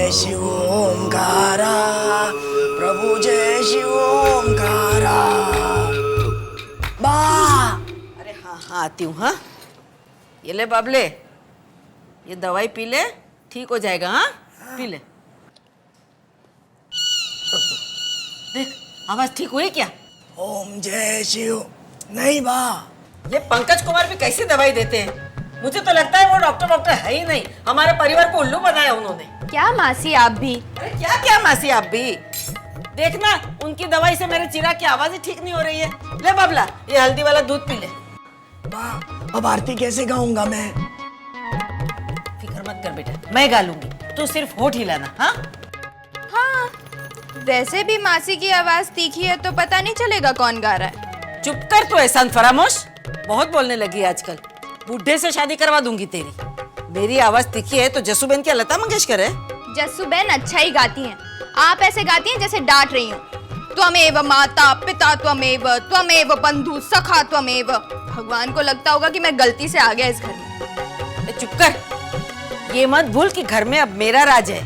जय शिव ओंकारा, प्रभु जय शिव ओंकारा। बा अरे हाँ हाँ आती हूँ। हाँ ये ले बाबले, ये दवाई पी ले, ठीक हो जाएगा। हाँ पी ले। देख आवाज ठीक हुई क्या? ओम जय शिव। नहीं बा, ये पंकज कुमार भी कैसी दवाई देते हैं? मुझे तो लगता है वो डॉक्टर है ही नहीं, हमारे परिवार को उल्लू बनाया उन्होंने। क्या मासी आप भी? अरे क्या क्या मासी आप भी, देखना उनकी दवाई से मेरे चिराग की आवाज ही ठीक नहीं हो रही है। ले बाबला ये हल्दी वाला दूध पी ले। बा अब आरती कैसे गाऊंगा मैं? फिक्र मत कर बेटा, मैं गा लूंगी, तू सिर्फ होठ हिलाना। हाँ हाँ, वैसे भी मासी की आवाज तीखी है तो पता नहीं चलेगा कौन गा रहा है। चुप कर तू एहसान फरामोश, बहुत बोलने लगी है आजकल। बूढ़े से शादी करवा दूंगी तेरी। मेरी आवाज तीखी है तो जसूबेन क्या लता मंगेशकर है? जसूबेन अच्छा ही गाती हैं, आप ऐसे गाती हैं जैसे डांट रही हो। त्वमेव माता पिता त्वमेव बंधु सखा त्वमेव। भगवान को लगता होगा कि मैं गलती से आ गया इस घर में। चुप कर, ये मत भूल कि घर में अब मेरा राज है।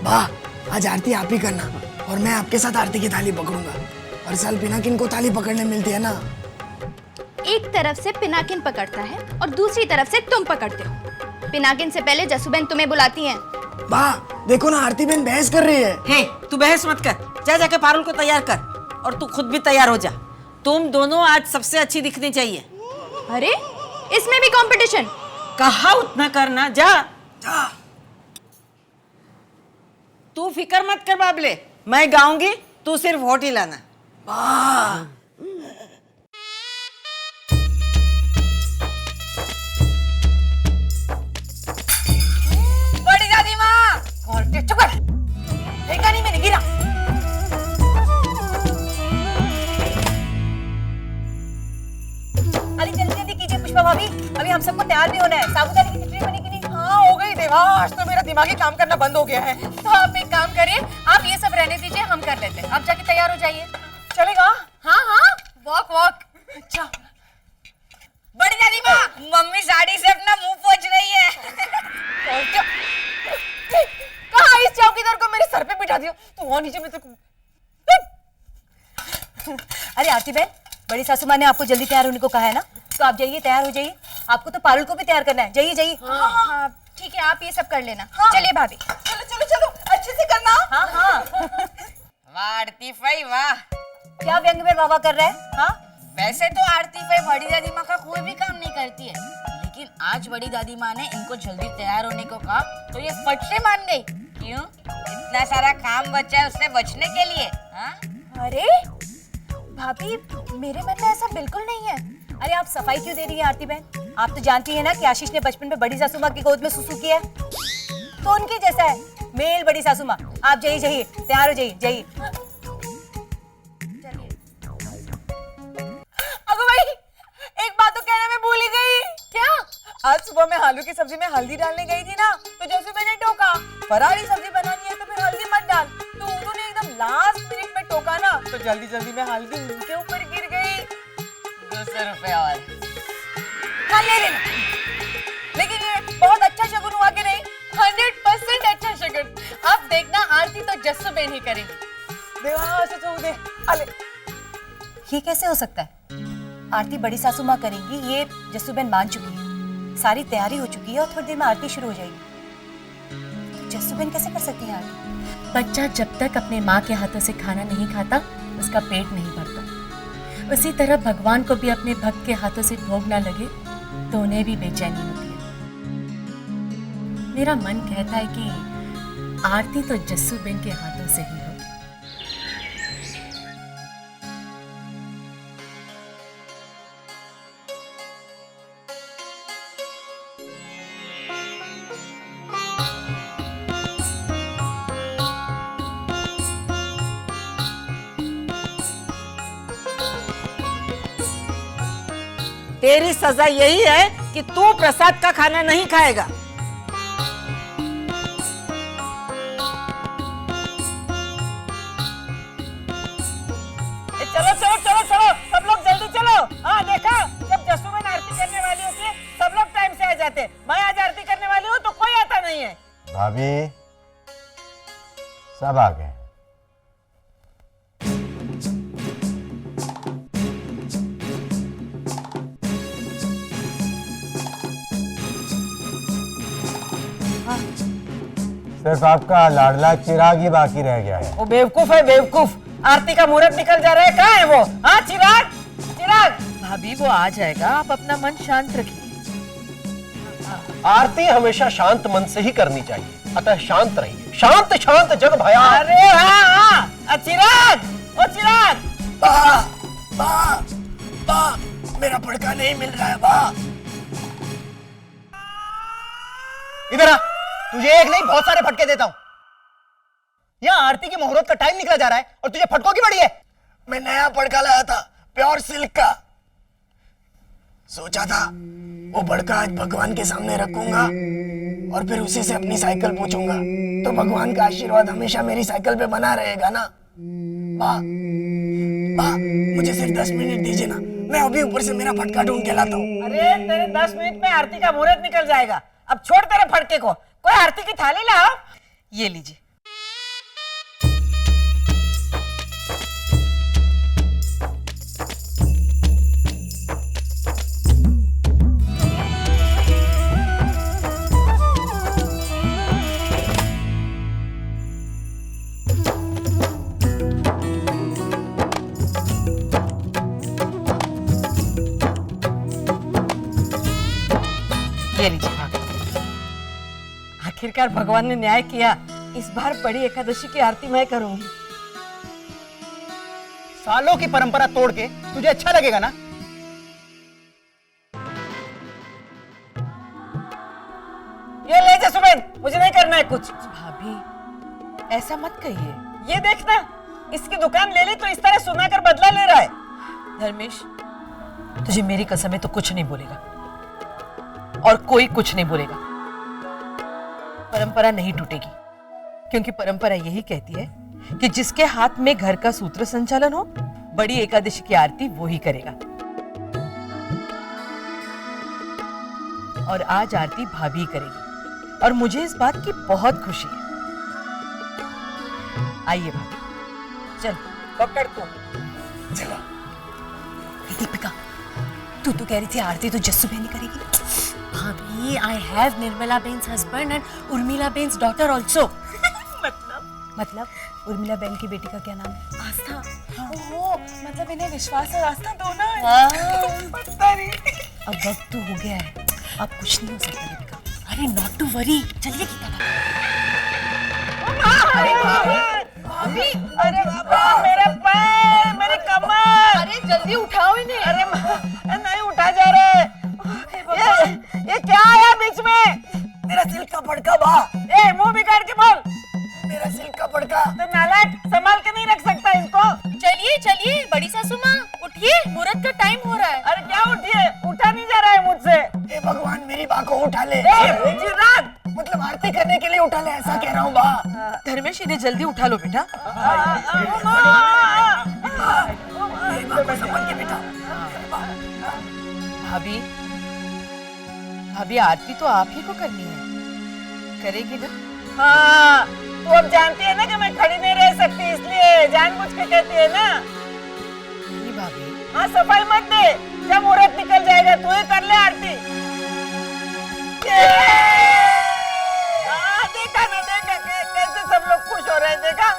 बा आज आरती आप ही करना और मैं आपके साथ आरती की थाली पकड़ूंगा। हर साल पिनाकिन को थाली पकड़ने मिलती है ना। एक तरफ से पिनाकिन पकड़ता है और दूसरी तरफ से तुम पकड़ते हो। पिनाकिन से पहले जसूबेन तुम्हें बुलाती हैं। बा देखो ना आरती बहन बहस कर रही है। हे तू बहस मत कर, जा जाके पारुल को तैयार कर और तू खुद भी तैयार हो जा। तुम दोनों आज सबसे अच्छी दिखनी चाहिए। अरे इसमें भी कंपटीशन? कहा उतना करना, जा जा। तू फिक्र मत कर बाबले, मैं गाऊंगी, तू सिर्फ होठ हिलाना। बा बड़ी दादी माँ और चुप कर, फेंका नहीं, मैंने गिरा। अरे जल्दी जल्दी कीजिए पुष्पा भाभी, अभी हम सबको तैयार भी होना है। साबूदाने की खिचड़ी बनेगी नहीं? हाँ हो गई देवा, आज तो मेरा दिमागी काम करना बंद हो गया है। तो आप एक काम करिए, आप ये सब रहने दीजिए, हम कर लेते हैं। आप जाके तैयार हो जाइए। चलेगा? हाँ हाँ, वॉक वॉक। अच्छा बड़ी दादी माँ, मम्मी साड़ी से अपना मुंह पोंछ रही है। कहाँ इस चौकीदार को मेरे सर पे बिठा दिया? तू वहाँ नीचे में तो। अरे आरती बहन, बड़ी सासू माँ ने आपको जल्दी तैयार होने को कहा है ना, तो आप जाइए तैयार हो जाइए। आपको तो पारुल को भी तैयार करना है, जाइए जाइए। हाँ ठीक है, आप ये सब कर लेना। हाँ। चलिए भाभी। चलो चलो चलो, अच्छे से करना। हाँ हाँ। वाह आरती भाई वाह। क्या व्यंग में वाह कर रहा है? हाँ वैसे तो आरती भाई बड़ी दादी माँ का कोई भी काम नहीं करती है, लेकिन आज बड़ी दादी माँ ने इनको जल्दी तैयार होने को कहा तो ये फट से मान गई। क्यों? इतना सारा काम बचा है उससे बचने के लिए। हाँ? अरे भाभी, मेरे मन में ऐसा बिल्कुल नहीं है। अरे आप सफाई क्यों दे रही है आरती बहन? आप तो जानती है ना कि आशीष ने बचपन में बड़ी सासू माँ की गोद में सुसु किया है, तो उनके जैसा है मेल बड़ी सासू माँ। आप जाइए जाइए, तैयार हो जाइए जाइए। अगो भाई, एक बात तो कहना मैं भूल ही गई। क्या? आज सुबह मैं आलू की सब्जी में हल्दी डालने गई थी ना, तो जैसे मैंने टोका फरारी सब्जी बनानी है तो फिर हल्दी मत डाल, तो उन्होंने एकदम लास्ट मिनट में टोका ना, तो जल्दी जल्दी में हल्दी उनके ऊपर गिर गई। 200 रुपए और। हाँ ले लेना, लेकिन ये बहुत अच्छा शगुन हुआ कि नहीं? 100% अच्छा शगुन। अब देखना आरती तो जस्सू बहन ही करेगी। देवा से तो दे अले। ये कैसे हो सकता है? आरती बड़ी सासू माँ करेंगी, ये जस्सू बहन मान चुकी है। सारी तैयारी हो चुकी है और थोड़ी देर में आरती शुरू हो जाएगी। जस्सू बहन कैसे कर सकती है आरती? बच्चा जब तक अपने माँ के हाथों से खाना नहीं खाता, उसका पेट नहीं भरता। उसी तरह भगवान को भी अपने भक्त के हाथों से भोग ना लगे तो उन्हें भी बेचैनी होती है। मेरा मन कहता है कि आरती तो जस्सू बहन के हाथों से ही होगी। तेरी सजा यही है कि तू प्रसाद का खाना नहीं खाएगा। चलो चलो चलो चलो, सब लोग जल्दी चलो। हाँ देखा, जब जस्सू बहन आरती करने वाली होती है सब लोग टाइम से आ जाते हैं। मैं आज आरती करने वाली हूँ तो कोई आता नहीं है। भाभी सब आ गए। सिर्फ आपका लाडला चिराग ही बाकी रह गया है। वो बेवकूफ है बेवकूफ। आरती का मुहूर्त निकल जा रहा है, कहाँ है वो? हाँ चिराग, चिराग। भाभी वो आ जाएगा, आप अपना मन शांत रखिए। आरती हमेशा शांत मन से ही करनी चाहिए, अतः शांत रहिए। शांत शांत जग भया। अरे हाँ हाँ, चिराग, ओ चिराग। बा, बा, बा, मेरा फड़का नहीं मिल रहा है बा। इधर आ, तुझे एक नहीं बहुत सारे फटके देता हूं। यहाँ आरती के मुहूर्त का टाइम निकला जा रहा है और तुझे फटकों की बड़ी है। मैं नया फड़का लाया था, प्योर सिल्क का। सोचा था वो फड़का आज भगवान के सामने रखूंगा और फिर उसी से अपनी साइकिल पूछूंगा, तो भगवान का आशीर्वाद हमेशा मेरी साइकिल पे बना रहेगा ना। बा, बा, मुझे सिर्फ 10 मिनट दीजिए ना, मैं अभी ऊपर से मेरा फटका ढूंढ के लाता हूँ। अरे तेरे 10 मिनट में आरती का मुहूर्त निकल जाएगा। अब छोड़ तेरे फटके को, कोई आरती की थाली लाओ। ये लीजिए। ये लीजिए भाभी। आखिरकार भगवान ने न्याय किया। इस बार बड़ी एकादशी की आरती मैं करूंगी। सालों की परंपरा तोड़ के तुझे अच्छा लगेगा ना? ये ले जसुबेन, मुझे नहीं करना है कुछ। भाभी ऐसा मत कहिए। ये देखना, इसकी दुकान ले ली तो इस तरह सुनाकर बदला ले रहा है। धर्मेश, तुझे मेरी कसम है तो कुछ नहीं बोलेगा और कोई कुछ नहीं बोलेगा। परंपरा नहीं टूटेगी, क्योंकि परंपरा यही कहती है कि जिसके हाथ में घर का सूत्र संचालन हो, बड़ी एकादशी की आरती वो ही करेगा। और आज आरती भाभी करेगी और मुझे इस बात की बहुत खुशी है। आइए भाभी, चल पकड़ तू। चलो। दीपिका, तू तो कह रही थी आरती तो जस्सू बहन ही करेगी। भाभी, I have Nirmala Ben's husband and Urmila Ben's daughter also. मतलब उर्मिला बहन की बेटी का क्या नाम है? आस्था। ओहो, मतलब इन्हें विश्वास और आस्था दोनों है। पता नहीं। अब वक्त तो हो गया है, अब कुछ नहीं हो सकता दीपिका। अरे not to worry, चलिए गीता। भाभी, अरे बाबा, मेरे पैर, मेरी कमर। अरे जल्दी उठाओ इन्हें। अरे नहीं उठा जा रहा है। ये क्या आया बीच में? मेरा सिल्क का फड़का बा। ए, मुंह बिगाड़ के बोल। मेरा सिल्क का फड़का। तो नालायक, संभाल के नहीं रख सकता इसको। चलिए चलिए, बड़ी सासू माँ उठिए, मुहूर्त का टाइम हो रहा है। अरे क्या उठिए, उठा नहीं जा रहा है मुझसे। हे भगवान, मेरी बा को उठा ले। चिराग, मतलब आरती करने के लिए उठा ले, ऐसा कह रहा हूँ बा। धर्मेश, इन्हें जल्दी उठा लो बेटा। मेरी बा को संभाल के बिठा। भाभी, भाभी आरती तो आप ही को करनी है, करेगी ना? हाँ, तू अब जानती है ना कि मैं खड़ी नहीं रह सकती, इसलिए जानबूझ के कहती है ना। नहीं भाभी। हाँ, सफाई मत दे, जब मुहूर्त निकल जाएगा तू ही कर ले आरती। देखा ना, देखा कैसे सब लोग खुश हो रहे हैं, देखा?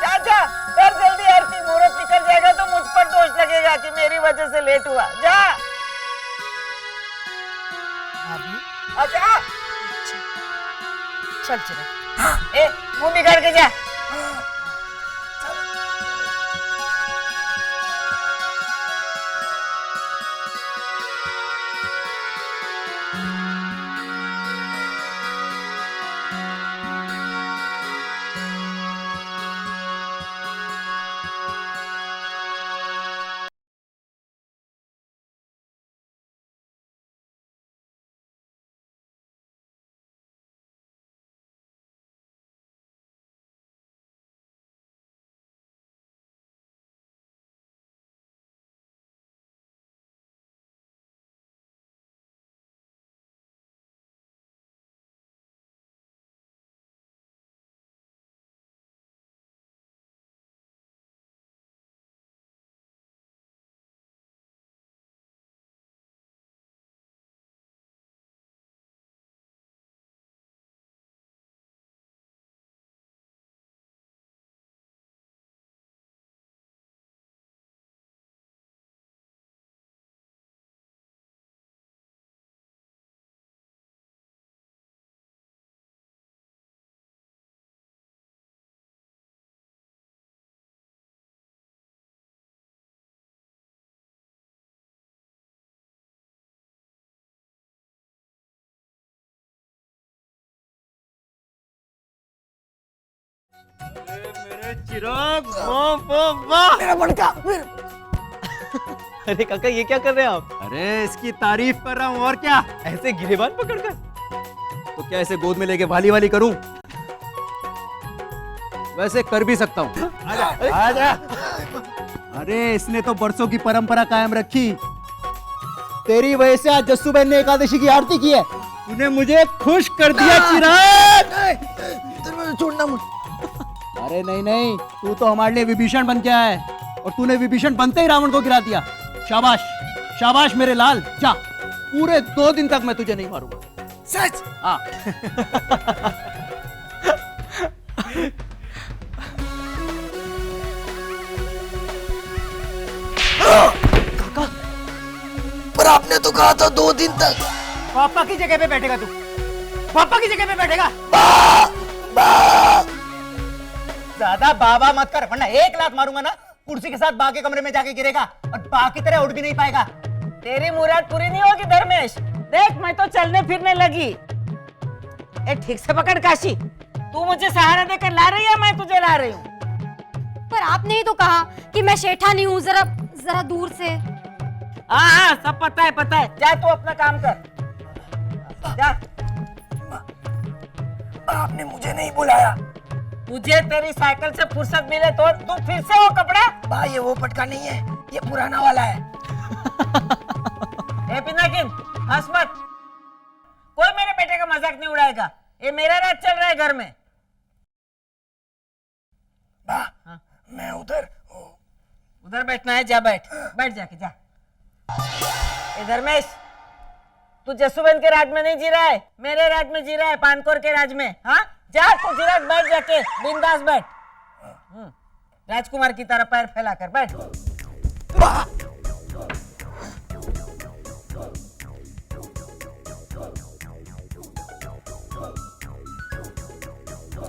चाचा, कर जल्दी आरती, मुहूर्त निकल जाएगा तो मुझ पर दोष लगेगा कि मेरी वजह से लेट हुआ। जा। भाभी, अच्छा, चल चले। ए, मुंह बिगाड़ के जा। मेरे चिराग, वाह वाह वाह। मेरा बड़का अरे काका ये क्या कर रहे हैं आप? अरे इसकी तारीफ कर रहा हूँ और क्या, ऐसे गिरेबान पकड़कर। तो क्या ऐसे गोद में लेके वाली वाली करूं? वैसे कर भी सकता हूँ। आजा। अरे इसने तो बरसों की परंपरा कायम रखी। तेरी वजह से आज जस्सू बहन ने एकादशी की आरती की है। तूने मुझे खुश कर दिया चिराग। छोड़ना मुझे। अरे नहीं नहीं, तू तो हमारे लिए विभीषण बन के आया है और तूने विभीषण बनते ही रावण को गिरा दिया। शाबाश शाबाश मेरे लाल, जा पूरे 2 दिन तक मैं तुझे नहीं मारूंगा। सच? हाँ। पर आपने तो कहा था 2 दिन तक। पापा की जगह पे बैठेगा तू, पापा की जगह पे बैठेगा। ज्यादा बाबा मत कर, वरना 1 लात मारूंगा ना, कुर्सी के साथ बा के कमरे में जाके गिरेगा और बा की तरह उठ भी नहीं पाएगा। तेरी मुराद पूरी नहीं होगी धर्मेश। देख मैं तो चलने फिरने लगी। ए ठीक से पकड़ काशी, तू मुझे सहारा देकर ला रही है, मैं तुझे ला रही हूँ। पर आपने ही तो कहा कि मैं शेठानी हूँ, जरा जरा दूर से। हाँ सब पता है। जा तू अपना काम कर, जा। आपने मुझे नहीं बुलाया। तुझे तेरी साइकिल से फुर्सत मिले तो तू फिर से वो कपड़ा। बा ये वो पटका नहीं है, ये पुराना वाला है। ए पिनाकिन हंस मत, कोई मेरे बेटे का मजाक नहीं उड़ाएगा। ये मेरा राज चल रहा है घर में। बा मैं उधर बैठना है, जा बैठ जाके जा। ए धर्मेश, तू जसुबेन के राज में नहीं जी रहा है, मेरे राज में जी रहा है, पानकोर के राज में। हाँ जा तू चिराग, बैठ जाके बिंदास बैठ। राजकुमार की तरह पैर फैलाकर बैठ।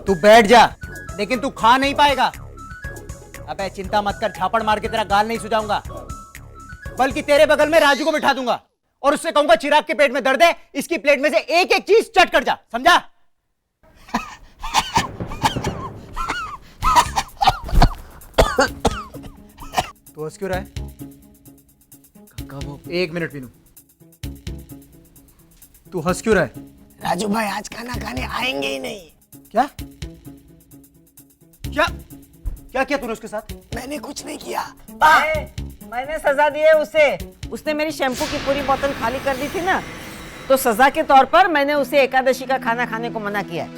तू बैठ जा, लेकिन तू खा नहीं पाएगा। अबे चिंता मत कर, झापड़ मार के तेरा गाल नहीं सुझाऊंगा, बल्कि तेरे बगल में राजू को बिठा दूंगा और उससे कहूंगा चिराग के पेट में दर्द है, इसकी प्लेट में से एक एक चीज चट कर जा, समझा? तू हंस क्यों रहा है? काका वो 1 मिनट पीनू, तू हंस क्यों रहा है? राजू भाई आज खाना खाने आएंगे ही नहीं। क्या क्या क्या किया तूने उसके साथ? मैंने कुछ नहीं किया। मैंने सजा दी है उसे। उसने मेरी शैम्पू की पूरी बोतल खाली कर दी थी ना, तो सजा के तौर पर मैंने उसे एकादशी का खाना खाने को मना किया है।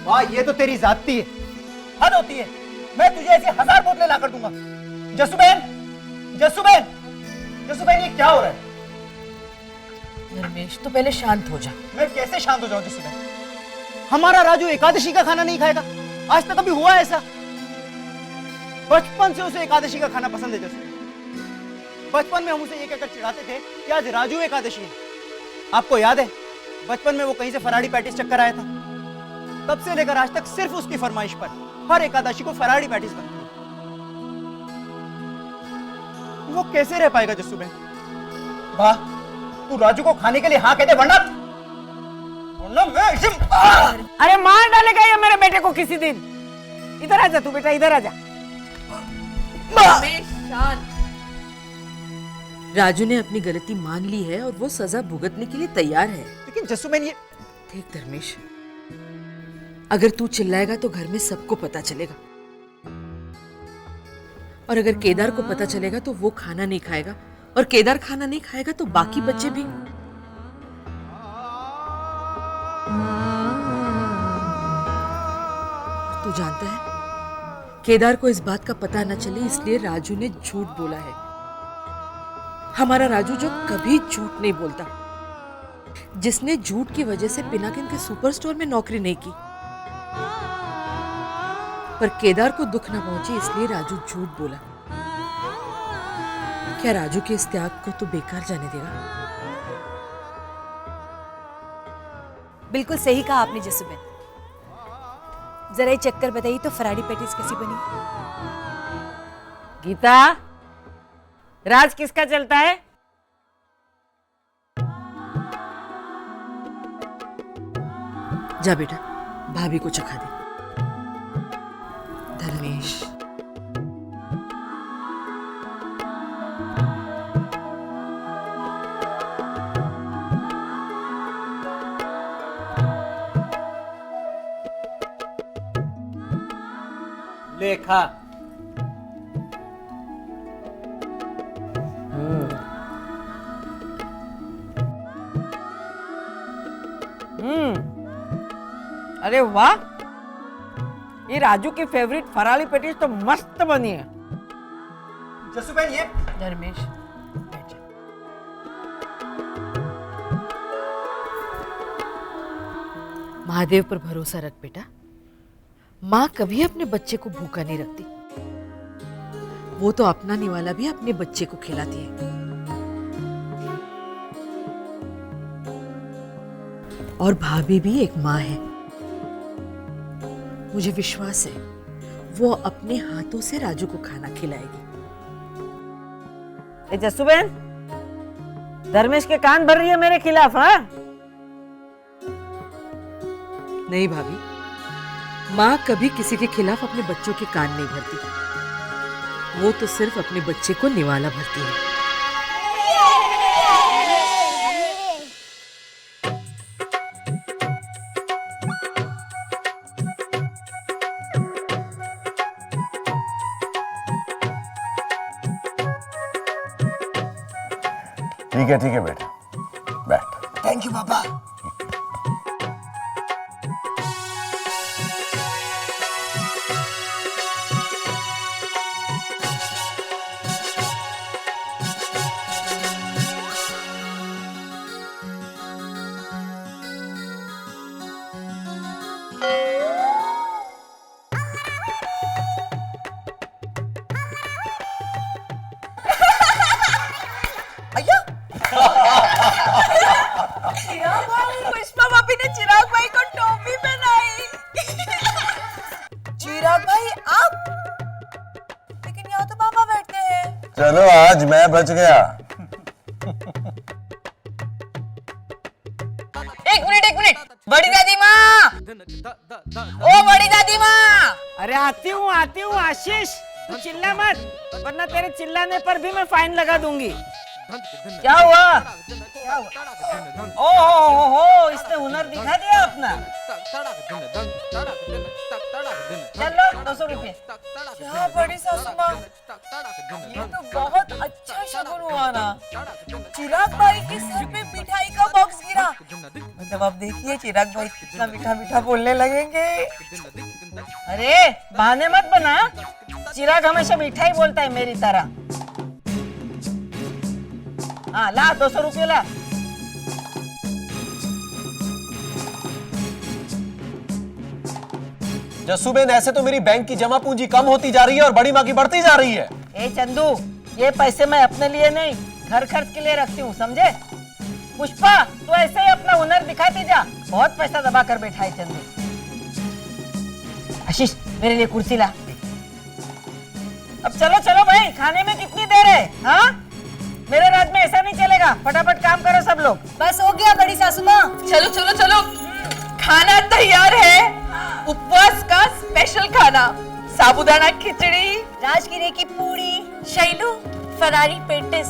वाह ये तो तेरी जाती है, हद होती है। मैं तुझे ऐसी 1000 बोतलें लाकर दूंगा। जसुबेन ये क्या हो रहा है? धर्मेश तो पहले शांत हो जा। मैं कैसे शांत हो जाऊं जसुबेन? हमारा राजू एकादशी का खाना नहीं खाएगा, आज तक कभी हुआ ऐसा? बचपन से उसे एकादशी का खाना पसंद है। जसुबेन बचपन में हम उसे ये कहकर चिढ़ाते थे कि आज राजू एकादशी है। आपको याद है बचपन में वो कहीं से फराड़ी पैटिस चक्कर आया था, तब से लेकर आज तक सिर्फ उसकी फरमाइश पर हर एकादशी को फराड़ी पैटिस बनती है। वो कैसे रह पाएगा जस्सू बहन? वाह तू राजू को खाने के लिए हाँ कहते, वरना मैं इसे अरे मार डालेगा ये मेरे बेटे को किसी दिन। इधर आजा तू बेटा, इधर आजा। राजू ने अपनी गलती मान ली है और वो सजा भुगतने के लिए तैयार है। लेकिन जस्सू बहन ये देख धर्मेश, अगर तू चिल्लाएगा तो घर में सबको पता चलेगा, और अगर केदार को पता चलेगा तो वो खाना नहीं खाएगा, और केदार खाना नहीं खाएगा तो बाकी बच्चे भी। तू जानता है केदार को इस बात का पता न चले इसलिए राजू ने झूठ बोला है। हमारा राजू जो कभी झूठ नहीं बोलता, जिसने झूठ की वजह से पिनाकिन के सुपर स्टोर में नौकरी नहीं की, पर केदार को दुख न पहुंचे इसलिए राजू झूठ बोला। क्या राजू के इस त्याग को तू बेकार जाने देगा? बिल्कुल सही कहा आपने जसुबेन। जरा ये चक्कर बताइए तो फराड़ी पैटिस कैसी बनी? गीता, राज किसका चलता है? जा बेटा भाभी को चखा दे। धर्मेश। लेखा अरे वाह, ये राजू की फेवरेट फराली पेटीज तो मस्त बनी है। जसूबेन ये धर्मेश, महादेव पर भरोसा रख बेटा, माँ कभी अपने बच्चे को भूखा नहीं रखती। वो तो अपना निवाला भी अपने बच्चे को खिलाती है। और भाभी भी एक माँ है। मुझे विश्वास है वो अपने हाथों से राजू को खाना खिलाएगी। ए जसूबेन, धर्मेश के कान भर रही है मेरे खिलाफ। हाँ, नहीं भाभी, माँ कभी किसी के खिलाफ अपने बच्चों के कान नहीं भरती। वो तो सिर्फ अपने बच्चे को निवाला भरती है। ठीक है बेटा, बैठ। थैंक यू पापा। पुष्पा भाभी ने चिराग भाई को टोपी पहनाई। चिराग भाई आप? लेकिन यहाँ तो पापा बैठते हैं। चलो आज मैं बच गया। एक मिनट, बड़ी दादी माँ, ओ बड़ी दादी माँ। अरे आती हूँ आशीष, तू चिल्ला मत, वरना तेरे चिल्लाने पर भी मैं फाइन लगा दूंगी। क्या हुआ? ओहो, इसने हुनर दिखा दिया अपना। चलो 200 रुपये। क्या बड़ी सासू माँ, ये तो बहुत अच्छा शगुन हुआ ना। चिराग भाई के सर पे मिठाई का बॉक्स गिरा, मतलब अब देखिए चिराग भाई कितना मीठा मीठा बोलने लगेंगे। अरे बहाने मत बना, चिराग हमेशा मीठा ही बोलता है मेरी तरह। हाँ ला 200 रुपये ला। जसूबेन, ऐसे तो मेरी बैंक की जमा पूंजी कम होती जा रही है और बड़ी माँ की बढ़ती जा रही है। ए चंदू, ये पैसे मैं अपने लिए नहीं, घर खर्च के लिए रखती हूँ, समझे? पुष्पा, तू ऐसे ही अपना हुनर दिखाती जा, बहुत पैसा दबा कर बैठा है चंदू। आशीष, मेरे लिए कुर्सी ला। अब चलो भाई, खाने में कितनी देर है? हाँ, मेरे राज में ऐसा नहीं चलेगा, फटाफट काम करो सब लोग। बस हो गया बड़ी सासू माँ। चलो, खाना तैयार है। उपवास का स्पेशल खाना, साबूदाना खिचड़ी, राजगिरे की पूरी, शैलू फरारी पेटिस।